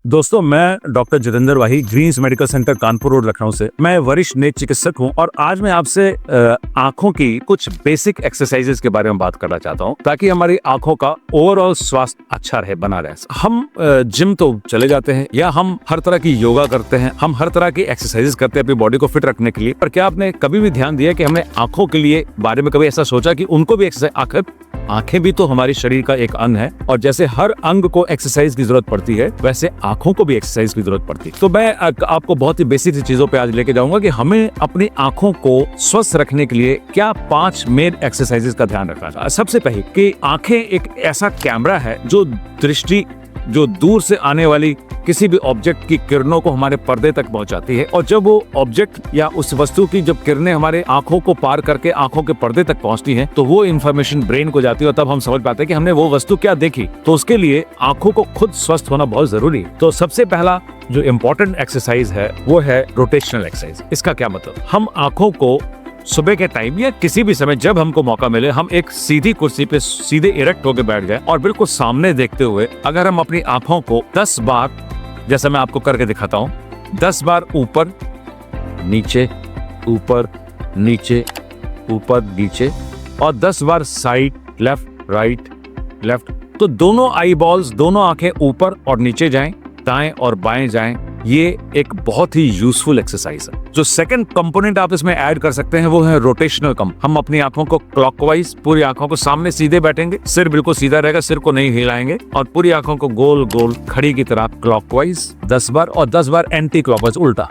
दोस्तों, मैं doctor Jitendra Wahi, Greens medical centre, Kanpur road, Lucknow से। मैं वरिष्ठ नेत्र चिकित्सक हूं और आज मैं आपसे आंखों की कुछ बेसिक एक्सरसाइजेस के बारे में बात करना चाहता हूं ताकि हमारी आंखों का ओवरऑल स्वास्थ्य अच्छा रहे, बना रहे। हम जिम तो चले जाते हैं या हम हर तरह की योगा करते हैं, हम हर तरह की एक्सरसाइजेस करते हैं अपनी बॉडी को फिट रखने के लिए। पर क्या आपने कभी भी ध्यान दिया कि हमने आंखों के लिए बारे में कभी ऐसा सोचा कि उनको भी एक्सरसाइज, आंखें भी तो हमारे शरीर का एक अंग है और जैसे हर अंग को एक्सरसाइज की जरूरत पड़ती है वैसे आंखों को भी एक्सरसाइज की जरूरत पड़ती है। तो मैं आपको बहुत ही बेसिक चीजों पे आज लेके जाऊंगा कि हमें अपनी आंखों को स्वस्थ रखने के लिए क्या 5 मेन एक्सरसाइजेस का ध्यान रखना है। सबसे पहले कि आंखें एक ऐसा कैमरा है जो दूर से आने वाली किसी भी ऑब्जेक्ट की किरणों को हमारे पर्दे तक पहुंचाती है और जब वो ऑब्जेक्ट या उस वस्तु की जब किरणें हमारे आंखों को पार करके आंखों के पर्दे तक पहुंचती हैं तो वो इन्फॉर्मेशन ब्रेन को जाती है और तब हम समझ पाते हैं कि हमने वो वस्तु क्या देखी। तो उसके लिए आंखों को खुद स्वस्थ होना बहुत जरूरी है। तो सबसे पहला जो इम्पोर्टेंट एक्सरसाइज है वो है रोटेशनल एक्सरसाइज। इसका क्या मतलब, हम आंखों को सुबह के टाइम या किसी भी समय जब हमको मौका मिले हम एक सीधी कुर्सी पे सीधे इरेक्ट होकर बैठ जाए और बिल्कुल सामने देखते हुए अगर हम अपनी आंखों को 10 बार, जैसा मैं आपको करके दिखाता हूं, 10 बार ऊपर नीचे ऊपर नीचे ऊपर नीचे और 10 बार साइड लेफ्ट राइट लेफ्ट, तो दोनों आई बॉल्स, दोनों आंखें ऊपर और नीचे जाएं, दाएं और बाएं जाएं। ये एक बहुत ही यूजफुल एक्सरसाइज है। जो सेकंड कंपोनेंट आप इसमें ऐड कर सकते हैं वो है रोटेशनल कम। हम अपनी आंखों को क्लॉकवाइज, पूरी आंखों को सामने सीधे बैठेंगे, सिर बिल्कुल सीधा रहेगा, सिर को नहीं हिलाएंगे और पूरी आंखों को गोल गोल घड़ी की तरह क्लॉकवाइज 10 बार और 10 बार एंटी क्लॉकवाइज, उल्टा।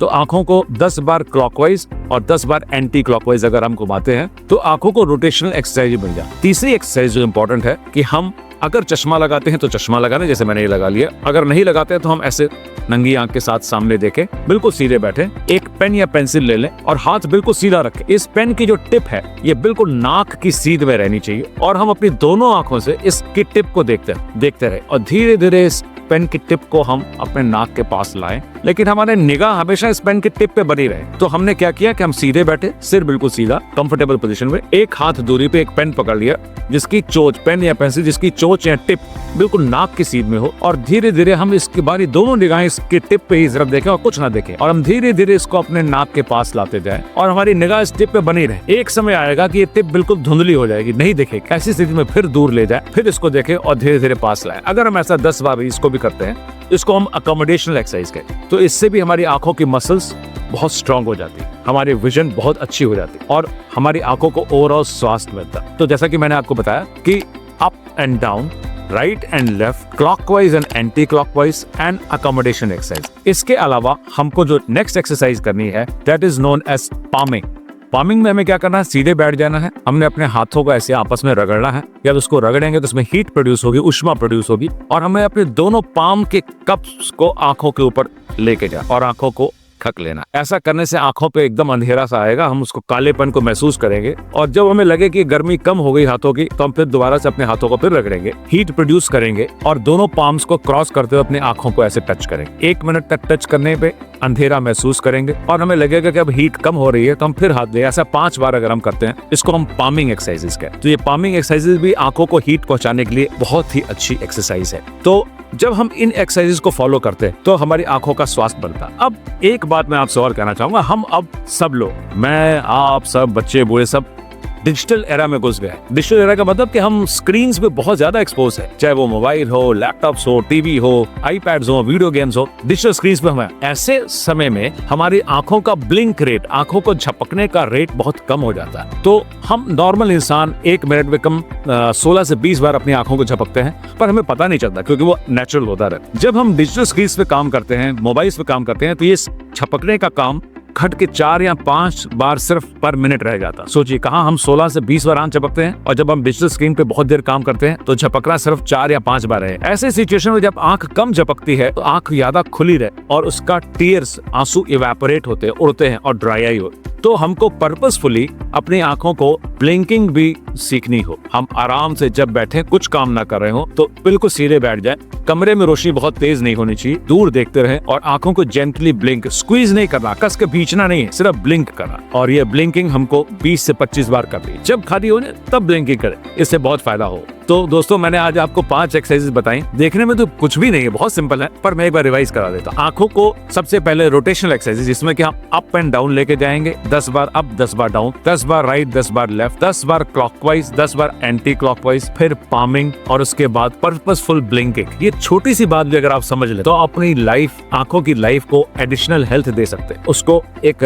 तो आंखों को 10 बार क्लॉकवाइज और 10 बार एंटी क्लॉकवाइज अगर हम घुमाते हैं तो आंखों को रोटेशनल एक्सरसाइज मिल जाए। तीसरी एक्सरसाइज जो इंपॉर्टेंट है कि हम अगर चश्मा लगाते हैं तो चश्मा लगाने, जैसे मैंने ये लगा लिया। अगर नहीं लगाते हैं तो हम ऐसे नंगी आंख के साथ सामने देखें, बिल्कुल सीधे बैठे, एक पेन या पेंसिल ले लें और हाथ बिल्कुल सीधा रखें। इस पेन की जो टिप है ये बिल्कुल नाक की सीध में रहनी चाहिए और हम अपनी दोनों आंखों से इसकी टिप को देखते रहे और धीरे धीरे इस पेन की टिप को हम अपने नाक के पास लाएं, लेकिन हमारे निगाह हमेशा इस पेन की टिप पे बनी रहे। तो हमने क्या किया कि हम सीधे बैठे, सिर बिल्कुल सीधा, कंफर्टेबल पोजीशन में, एक हाथ दूरी पे एक पेन पकड़ लिया जिसकी चोंच, पेन या पेंसिल जिसकी चोंच या टिप बिल्कुल नाक की सीध में हो और धीरे धीरे हम इसकी बारी दोनों निगाहें इसकी टिप पे ही सिर्फ देखें और कुछ ना देखें और हम धीरे धीरे इसको अपने नाक के पास लाते जाएं और हमारी निगाह इस टिप पे बनी रहे। एक समय आएगा कि ये टिप बिल्कुल धुंधली हो जाएगी, नहीं दिखेगी। ऐसी स्थिति में फिर दूर ले जाए, फिर इसको देखें और धीरे धीरे पास लाए। अगर हम ऐसा 10 बार इसको भी करते हैं, इसको हम अकोमोडेशनल एक्सरसाइज कहते हैं, तो इससे भी हमारी आंखों की मसल्स बहुत स्ट्रांग हो जाती है, हमारी विजन बहुत अच्छी हो जाती है और हमारी आंखों को ओवरऑल स्वास्थ्य मिलता है। तो जैसा कि मैंने आपको बताया कि up and down, right and left, clockwise and anti clockwise and accommodation exercise. इसके अलावा हमको जो नेक्स्ट एक्सरसाइज करनी है that is known as palming. Palming में हमें क्या करना है, सीधे बैठ जाना है, हमने अपने हाथों को ऐसे आपस में रगड़ना है। जब उसको रगड़ेंगे तो उसमें हीट प्रोड्यूस होगी, उष्मा प्रोड्यूस होगी और हमें अपने दोनों पाम के कप्स को आंखों के ऊपर लेके जाए और आंखों को खक लेना। ऐसा करने से आंखों पे एकदम अंधेरा सा आएगा, हम उसको कालेपन को महसूस करेंगे और जब हमें लगे कि गर्मी कम हो गई हाथों की तो हम फिर दोबारा से अपने हाथों को फिर रगड़ेंगे, हीट प्रोड्यूस करेंगे और दोनों पाम्स को क्रॉस करते हुए अपनी आंखों को ऐसे टच करेंगे। 1 मिनट तक टच करने पे अंधेरा महसूस करेंगे और हमें लगेगा कि अब हीट कम हो रही है तो हम फिर हाथ ले। ऐसा 5 बार अगर हम करते हैं, इसको हम पामिंग एक्सरसाइजेस कहते हैं। तो ये पामिंग एक्सरसाइजेस भी आंखों को हीट पहुंचाने के लिए बहुत ही अच्छी एक्सरसाइज है। तो जब हम इन एक्सरसाइजेस को फॉलो करते हैं तो हमारी आंखों का स्वास्थ्य बनता है। अब एक बात मैं आपसे और कहना चाहूंगा, हम अब सब लोग, मैं, आप सब, बच्चे बूढ़े सब डिजिटल एरा में घुस गए। डिजिटल एरा का मतलब कि हम स्क्रीन्स पे बहुत ज्यादा एक्सपोज है, चाहे वो मोबाइल हो, लैपटॉप्स हो, टीवी हो, आईपैड्स हो, वीडियो गेम्स हो, डिजिटल स्क्रीन्स पे हम हैं। ऐसे समय में हमारी आंखों का ब्लिंक रेट, आंखों को झपकने का रेट बहुत कम हो जाता है। तो हम नॉर्मल इंसान 1 मिनट में कम 16 से 20 बार अपनी आंखों को झपकते हैं, पर हमें पता नहीं चलता क्योंकि वो नेचुरल होता रहता है। जब हम डिजिटल स्क्रीन्स पे काम करते हैं, मोबाइल्स पे काम करते हैं, तो ये झपकने का काम घट के 4 या 5 बार सिर्फ पर मिनट रह जाता। सोचिए, कहाँ हम 16 से 20 बार आंख झपकते हैं और जब हम डिजिटल स्क्रीन पे बहुत देर काम करते हैं तो झपकना सिर्फ 4 या 5 बार है। ऐसे सिचुएशन में जब आंख कम झपकती है तो आंख ज्यादा खुली रहे और उसका टीयर्स, आंसू इवेपोरेट होते हैं, उड़ते हैं और ड्राई आई हो। तो हमको पर्पसफुली अपनी आंखों को ब्लिंकिंग भी सीखनी हो। हम आराम से जब बैठे, कुछ काम ना कर रहे हो तो बिल्कुल सीधे बैठ जाए, कमरे में रोशनी बहुत तेज नहीं होनी चाहिए, दूर देखते रहें और आंखों को जेंटली ब्लिंक, स्क्वीज नहीं करना, कस के खींचना नहीं है, सिर्फ ब्लिंक करना। और ये ब्लिंकिंग हमको 20 से 25 बार करनी है। जब खाली हो तब ब्लिंकिंग करें, इससे बहुत फायदा हो। तो दोस्तों मैंने आज आपको 5 एक्सरसाइजेस बताई। देखने में तो कुछ भी नहीं है, बहुत सिंपल है, पर मैं एक बार रिवाइज करा देता हूँ। आंखों को सबसे पहले रोटेशनल एक्सरसाइज, जिसमें कि हम अप एंड डाउन लेके जाएंगे, 10 बार अप 10 बार डाउन, 10 बार राइट 10 बार लेफ्ट, 10 बार क्लॉकवाइज 10 बार एंटी क्लॉकवाइज, फिर पामिंग और उसके बाद पर्पसफुल ब्लिंकिंग। ये छोटी सी बात भी अगर आप समझ ले तो अपनी लाइफ, आंखों की लाइफ को एडिशनल हेल्थ दे सकते हैं, उसको एक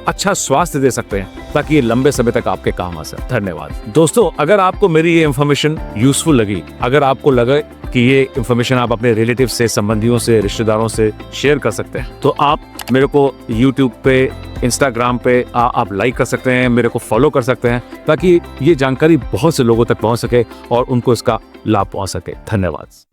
अच्छा स्वास्थ्य दे सकते हैं, ताकि ये लंबे समय तक आपके काम आ सके। धन्यवाद दोस्तों। अगर आपको मेरी ये इन्फॉर्मेशन यूजफुल लगी, अगर आपको लगे कि ये इन्फॉर्मेशन आप अपने रिलेटिव से, संबंधियों से, रिश्तेदारों से शेयर कर सकते हैं, तो आप मेरे को YouTube पे, Instagram पे आप लाइक कर सकते हैं, मेरे को फॉलो कर सकते हैं, ताकि ये जानकारी बहुत से लोगों तक पहुंच सके और उनको इसका लाभ पहुंच सके। धन्यवाद।